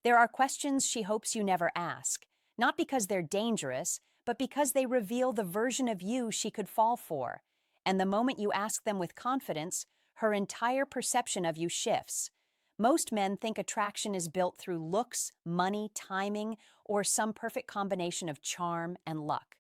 There are questions she hopes you never ask, not because they're dangerous, but because they reveal the version of you she could fall for. And the moment you ask them with confidence, her entire perception of you shifts. Most men think attraction is built through looks, money, timing, or some perfect combination of charm and luck.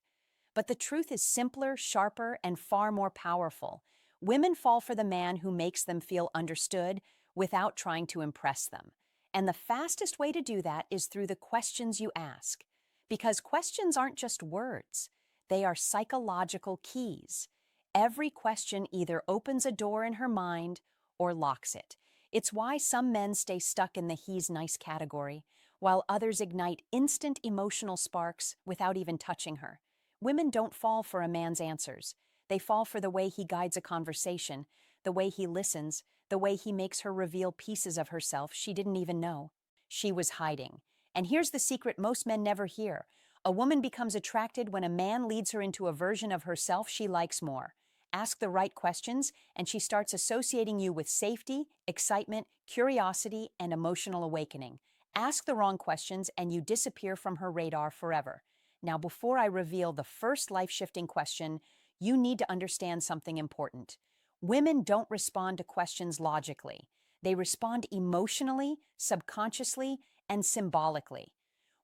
But the truth is simpler, sharper, and far more powerful. Women fall for the man who makes them feel understood without trying to impress them. And the fastest way to do that is through the questions you ask. Because questions aren't just words, they are psychological keys. Every question either opens a door in her mind or locks it. It's why some men stay stuck in the he's nice category, while others ignite instant emotional sparks without even touching her. Women don't fall for a man's answers. They fall for the way he guides a conversation, the way he listens, the way he makes her reveal pieces of herself she didn't even know she was hiding. And here's the secret most men never hear. A woman becomes attracted when a man leads her into a version of herself she likes more. Ask the right questions, and she starts associating you with safety, excitement, curiosity, and emotional awakening. Ask the wrong questions, and you disappear from her radar forever. Now, before I reveal the first life-shifting question, you need to understand something important. Women don't respond to questions logically. They respond emotionally, subconsciously, and symbolically.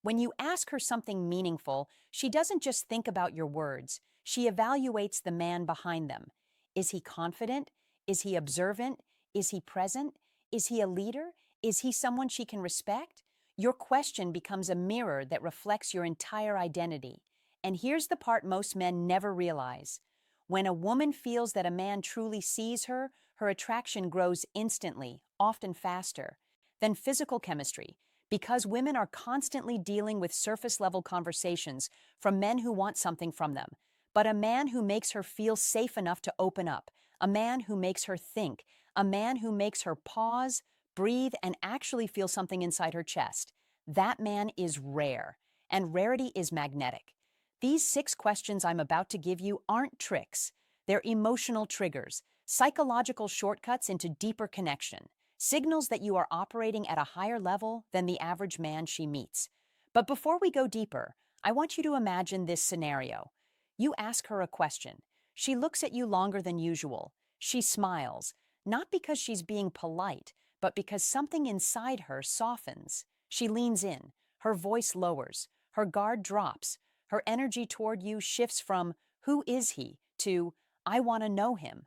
When you ask her something meaningful, she doesn't just think about your words. She evaluates the man behind them. Is he confident? Is he observant? Is he present? Is he a leader? Is he someone she can respect? Your question becomes a mirror that reflects your entire identity. And here's the part most men never realize. When a woman feels that a man truly sees her, her attraction grows instantly, often faster, than physical chemistry, because women are constantly dealing with surface-level conversations from men who want something from them. But a man who makes her feel safe enough to open up, a man who makes her think, a man who makes her pause, breathe, and actually feel something inside her chest, that man is rare, and rarity is magnetic. These 6 questions I'm about to give you aren't tricks. They're emotional triggers, psychological shortcuts into deeper connection, signals that you are operating at a higher level than the average man she meets. But before we go deeper, I want you to imagine this scenario. You ask her a question. She looks at you longer than usual. She smiles, not because she's being polite, but because something inside her softens. She leans in, her voice lowers, her guard drops, her energy toward you shifts from, "Who is he?" to, "I want to know him."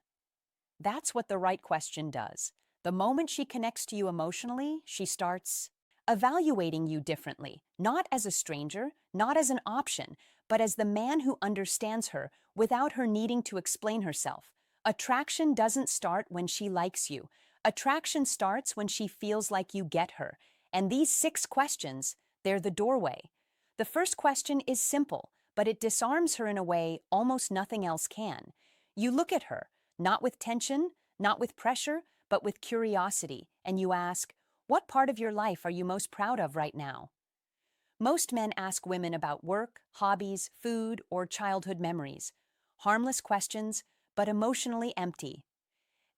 That's what the right question does. The moment she connects to you emotionally, she starts evaluating you differently, not as a stranger, not as an option, but as the man who understands her without her needing to explain herself. Attraction doesn't start when she likes you. Attraction starts when she feels like you get her. And these 6 questions, they're the doorway. The first question is simple, but it disarms her in a way almost nothing else can. You look at her, not with tension, not with pressure, but with curiosity, and you ask, "What part of your life are you most proud of right now?" Most men ask women about work, hobbies, food, or childhood memories. Harmless questions, but emotionally empty.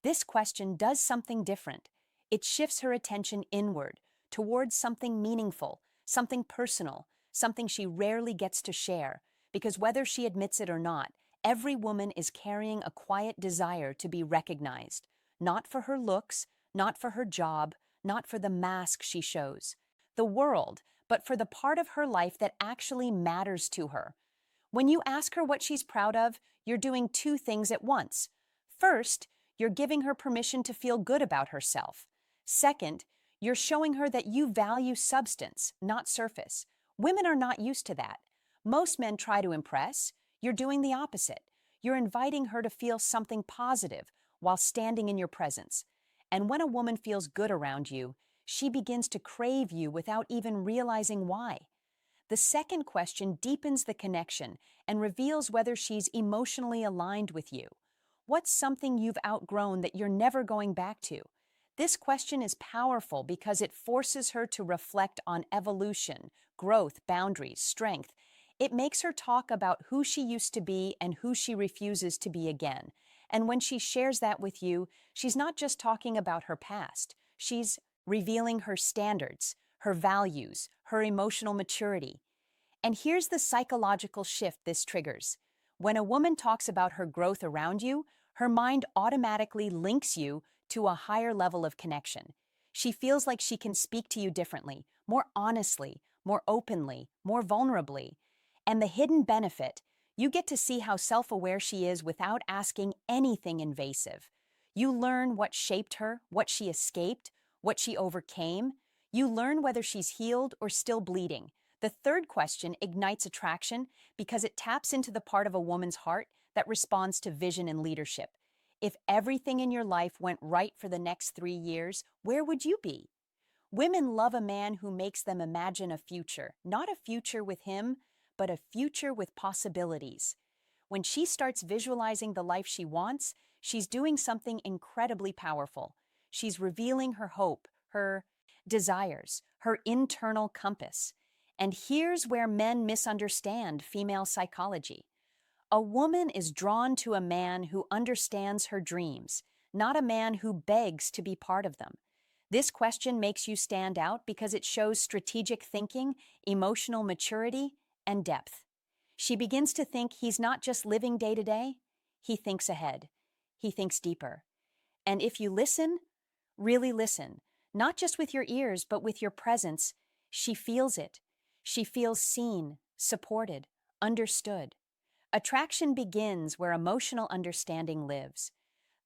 This question does something different. It shifts her attention inward, towards something meaningful, something personal, something she rarely gets to share, because whether she admits it or not, every woman is carrying a quiet desire to be recognized, not for her looks, not for her job, not for the mask she shows, the world, but for the part of her life that actually matters to her. When you ask her what she's proud of, you're doing 2 things at once. First, you're giving her permission to feel good about herself. Second, you're showing her that you value substance, not surface. Women are not used to that. Most men try to impress. You're doing the opposite. You're inviting her to feel something positive while standing in your presence. And when a woman feels good around you, she begins to crave you without even realizing why. The second question deepens the connection and reveals whether she's emotionally aligned with you. What's something you've outgrown that you're never going back to? This question is powerful because it forces her to reflect on evolution, growth, boundaries, strength. It makes her talk about who she used to be and who she refuses to be again. And when she shares that with you, she's not just talking about her past. She's revealing her standards, her values, her emotional maturity. And here's the psychological shift this triggers. When a woman talks about her growth around you, her mind automatically links you to a higher level of connection. She feels like she can speak to you differently, more honestly, more openly, more vulnerably. And the hidden benefit, you get to see how self-aware she is without asking anything invasive. You learn what shaped her, what she escaped, what she overcame. You learn whether she's healed or still bleeding. The third question ignites attraction because it taps into the part of a woman's heart that responds to vision and leadership. If everything in your life went right for the next 3 years, where would you be? Women love a man who makes them imagine a future, not a future with him, but a future with possibilities. When she starts visualizing the life she wants, she's doing something incredibly powerful. She's revealing her hope, her desires, her internal compass. And here's where men misunderstand female psychology. A woman is drawn to a man who understands her dreams, not a man who begs to be part of them. This question makes you stand out because it shows strategic thinking, emotional maturity, and depth. She begins to think he's not just living day to day, he thinks ahead. He thinks deeper. And if you listen, really listen, not just with your ears, but with your presence, she feels it. She feels seen, supported, understood. Attraction begins where emotional understanding lives.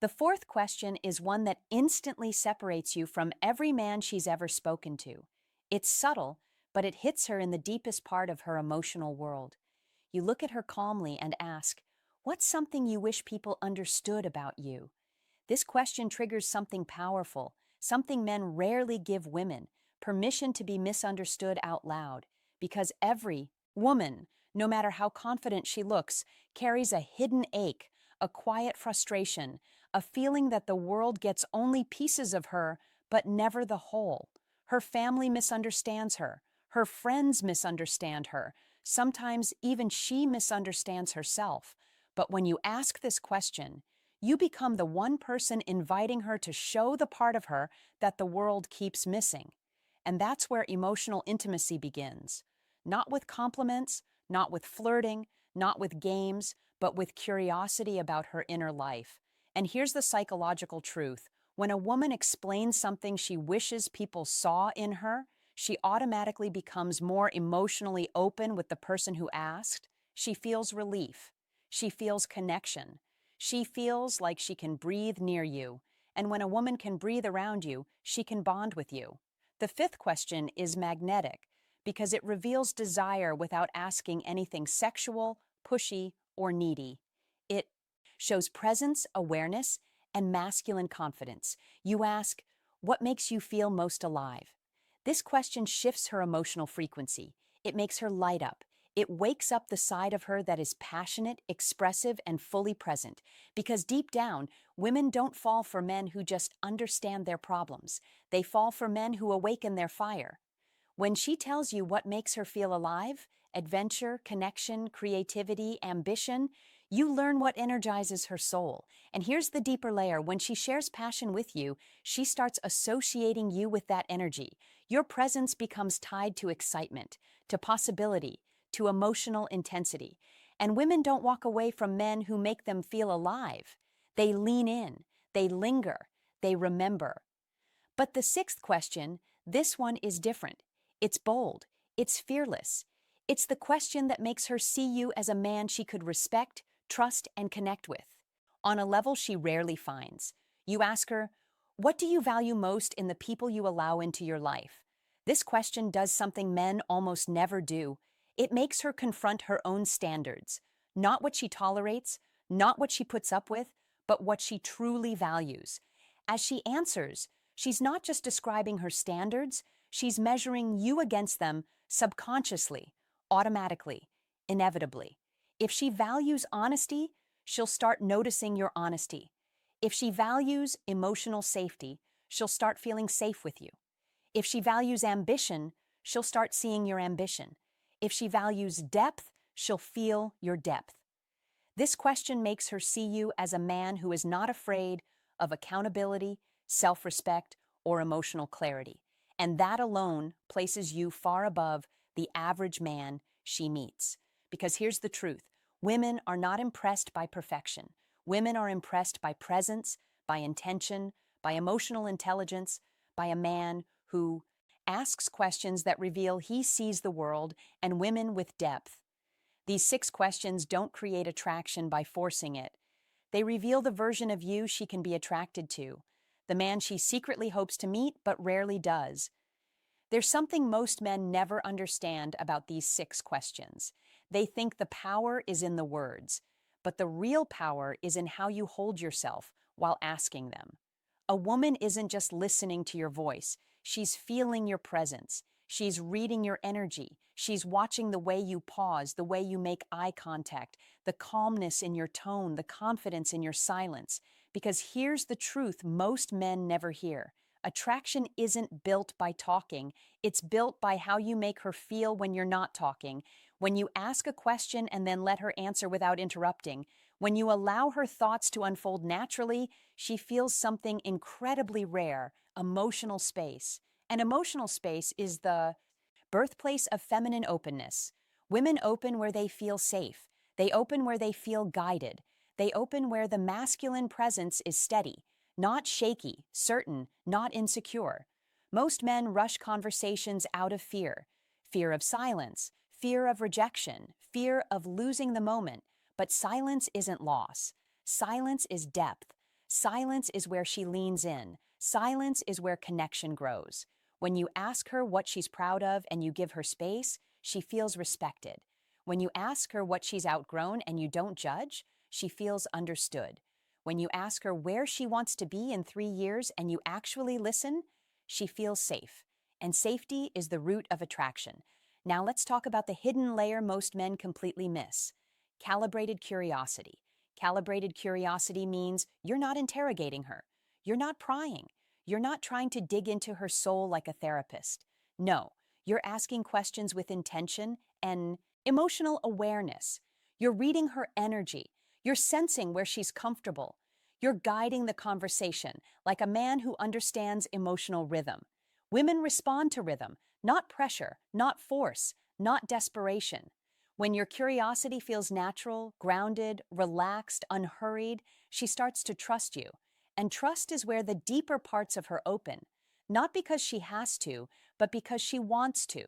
The fourth question is one that instantly separates you from every man she's ever spoken to. It's subtle, but it hits her in the deepest part of her emotional world. You look at her calmly and ask, "What's something you wish people understood about you?" This question triggers something powerful, something men rarely give women, permission to be misunderstood out loud, because every woman, no matter how confident she looks, carries a hidden ache, a quiet frustration, a feeling that the world gets only pieces of her, but never the whole. Her family misunderstands her. Her friends misunderstand her. Sometimes even she misunderstands herself. But when you ask this question, you become the one person inviting her to show the part of her that the world keeps missing. And that's where emotional intimacy begins. Not with compliments, not with flirting, not with games, but with curiosity about her inner life. And here's the psychological truth. When a woman explains something she wishes people saw in her, she automatically becomes more emotionally open with the person who asked. She feels relief. She feels connection. She feels like she can breathe near you. And when a woman can breathe around you, she can bond with you. The fifth question is magnetic because it reveals desire without asking anything sexual, pushy, or needy. It shows presence, awareness, and masculine confidence. You ask, "What makes you feel most alive?" This question shifts her emotional frequency. It makes her light up. It wakes up the side of her that is passionate, expressive, and fully present. Because deep down, women don't fall for men who just understand their problems. They fall for men who awaken their fire. When she tells you what makes her feel alive, adventure, connection, creativity, ambition, you learn what energizes her soul. And here's the deeper layer. When she shares passion with you, she starts associating you with that energy. Your presence becomes tied to excitement, to possibility, to emotional intensity. And women don't walk away from men who make them feel alive. They lean in, they linger, they remember. But the sixth question, this one is different. It's bold. It's fearless. It's the question that makes her see you as a man she could respect, trust, and connect with, on a level she rarely finds. You ask her, "What do you value most in the people you allow into your life?" This question does something men almost never do. It makes her confront her own standards, not what she tolerates, not what she puts up with, but what she truly values. As she answers, she's not just describing her standards, she's measuring you against them subconsciously, automatically, inevitably. If she values honesty, she'll start noticing your honesty. If she values emotional safety, she'll start feeling safe with you. If she values ambition, she'll start seeing your ambition. If she values depth, she'll feel your depth. This question makes her see you as a man who is not afraid of accountability, self-respect, or emotional clarity. And that alone places you far above the average man she meets. Because here's the truth: women are not impressed by perfection. Women are impressed by presence, by intention, by emotional intelligence, by a man who asks questions that reveal he sees the world, and women with depth. These 6 questions don't create attraction by forcing it. They reveal the version of you she can be attracted to, the man she secretly hopes to meet but rarely does. There's something most men never understand about these 6 questions. They think the power is in the words, but the real power is in how you hold yourself while asking them. A woman isn't just listening to your voice, she's feeling your presence. She's reading your energy. She's watching the way you pause, the way you make eye contact, the calmness in your tone, the confidence in your silence. Because here's the truth most men never hear: attraction isn't built by talking, it's built by how you make her feel when you're not talking, when you ask a question and then let her answer without interrupting, when you allow her thoughts to unfold naturally. She feels something incredibly rare: emotional space. And emotional space is the birthplace of feminine openness. Women open where they feel safe. They open where they feel guided. They open where the masculine presence is steady, not shaky, certain, not insecure. Most men rush conversations out of fear: fear of silence, fear of rejection, fear of losing the moment. But silence isn't loss. Silence is depth. Silence is where she leans in. Silence is where connection grows. When you ask her what she's proud of and you give her space, she feels respected. When you ask her what she's outgrown and you don't judge, she feels understood. When you ask her where she wants to be in 3 years and you actually listen, she feels safe. And safety is the root of attraction. Now let's talk about the hidden layer most men completely miss: calibrated curiosity. Calibrated curiosity means you're not interrogating her. You're not prying. You're not trying to dig into her soul like a therapist. No, you're asking questions with intention and emotional awareness. You're reading her energy. You're sensing where she's comfortable. You're guiding the conversation like a man who understands emotional rhythm. Women respond to rhythm, not pressure, not force, not desperation. When your curiosity feels natural, grounded, relaxed, unhurried, she starts to trust you. And trust is where the deeper parts of her open, not because she has to, but because she wants to.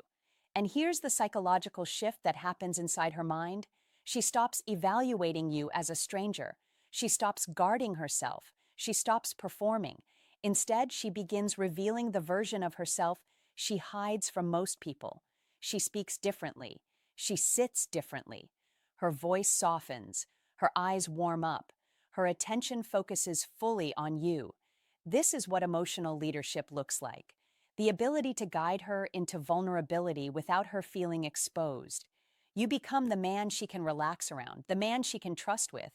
And here's the psychological shift that happens inside her mind. She stops evaluating you as a stranger. She stops guarding herself. She stops performing. Instead, she begins revealing the version of herself she hides from most people. She speaks differently. She sits differently. Her voice softens. Her eyes warm up. Her attention focuses fully on you. This is what emotional leadership looks like: the ability to guide her into vulnerability without her feeling exposed. You become the man she can relax around, the man she can trust with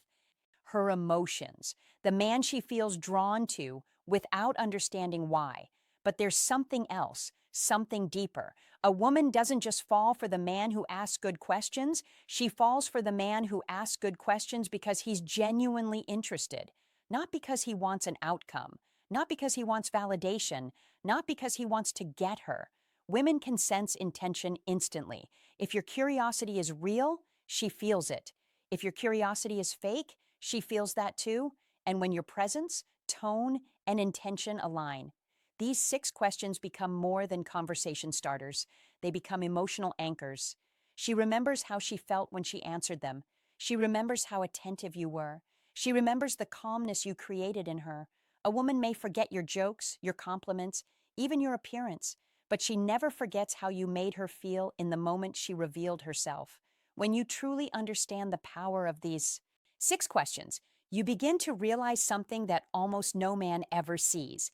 her emotions, the man she feels drawn to without understanding why. But there's something else, something deeper. A woman doesn't just fall for the man who asks good questions, she falls for the man who asks good questions because he's genuinely interested, not because he wants an outcome, not because he wants validation, not because he wants to get her. Women can sense intention instantly. If your curiosity is real, she feels it. If your curiosity is fake, she feels that too. And when your presence, tone, and intention align, these 6 questions become more than conversation starters. They become emotional anchors. She remembers how she felt when she answered them. She remembers how attentive you were. She remembers the calmness you created in her. A woman may forget your jokes, your compliments, even your appearance, but she never forgets how you made her feel in the moment she revealed herself. When you truly understand the power of these 6 questions, you begin to realize something that almost no man ever sees.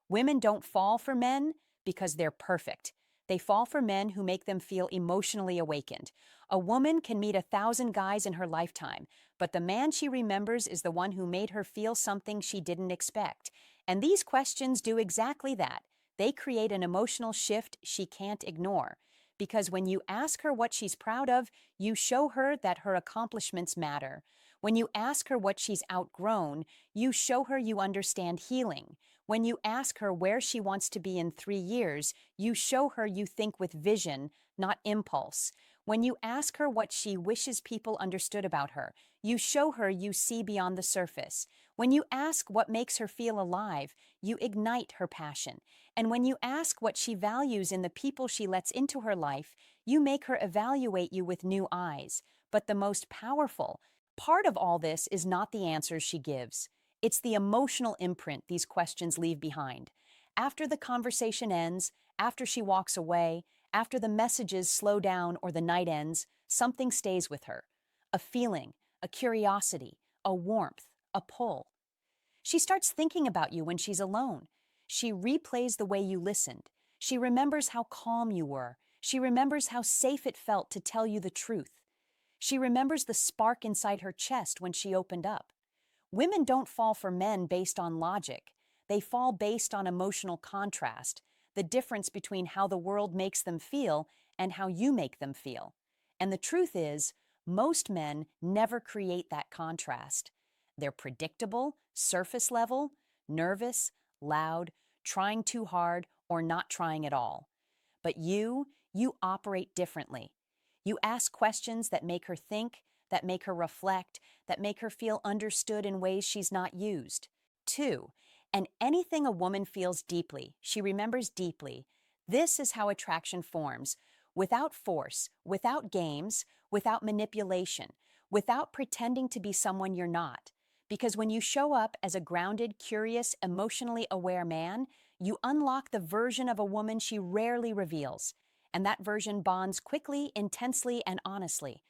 Women don't fall for men because they're perfect. They fall for men who make them feel emotionally awakened. A woman can meet 1,000 guys in her lifetime, but the man she remembers is the one who made her feel something she didn't expect. And these questions do exactly that. They create an emotional shift she can't ignore. Because when you ask her what she's proud of, you show her that her accomplishments matter. When you ask her what she's outgrown, you show her you understand healing. When you ask her where she wants to be in 3 years, you show her you think with vision, not impulse. When you ask her what she wishes people understood about her, you show her you see beyond the surface. When you ask what makes her feel alive, you ignite her passion. And when you ask what she values in the people she lets into her life, you make her evaluate you with new eyes. But the most powerful part of all this is not the answers she gives. It's the emotional imprint these questions leave behind. After the conversation ends, after she walks away, after the messages slow down or the night ends, something stays with her. A feeling, a curiosity, a warmth, a pull. She starts thinking about you when she's alone. She replays the way you listened. She remembers how calm you were. She remembers how safe it felt to tell you the truth. She remembers the spark inside her chest when she opened up. Women don't fall for men based on logic. They fall based on emotional contrast, the difference between how the world makes them feel and how you make them feel. And the truth is, most men never create that contrast. They're predictable, surface level, nervous, loud, trying too hard, or not trying at all. But you operate differently. You ask questions that make her think, that make her reflect, that make her feel understood in ways she's not used. 2. And anything a woman feels deeply, she remembers deeply. This is how attraction forms, without force, without games, without manipulation, without pretending to be someone you're not. Because when you show up as a grounded, curious, emotionally aware man, you unlock the version of a woman she rarely reveals. And that version bonds quickly, intensely, and honestly.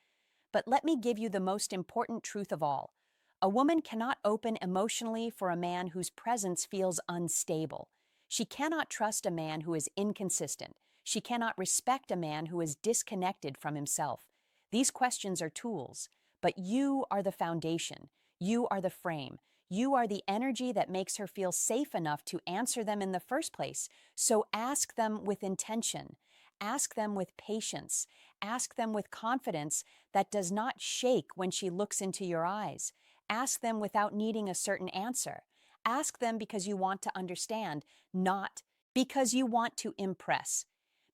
But let me give you the most important truth of all. A woman cannot open emotionally for a man whose presence feels unstable. She cannot trust a man who is inconsistent. She cannot respect a man who is disconnected from himself. These questions are tools, but you are the foundation. You are the frame. You are the energy that makes her feel safe enough to answer them in the first place. So ask them with intention. Ask them with patience. Ask them with confidence that does not shake when she looks into your eyes. Ask them without needing a certain answer. Ask them because you want to understand, not because you want to impress.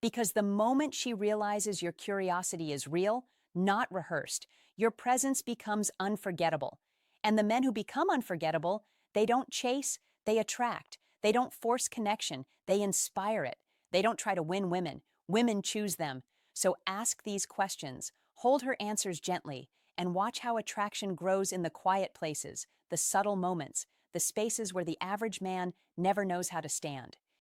Because the moment she realizes your curiosity is real, not rehearsed, your presence becomes unforgettable. And the men who become unforgettable, they don't chase, they attract. They don't force connection, they inspire it. They don't try to win women. Women choose them. So ask these questions, hold her answers gently, and watch how attraction grows in the quiet places, the subtle moments, the spaces where the average man never knows how to stand.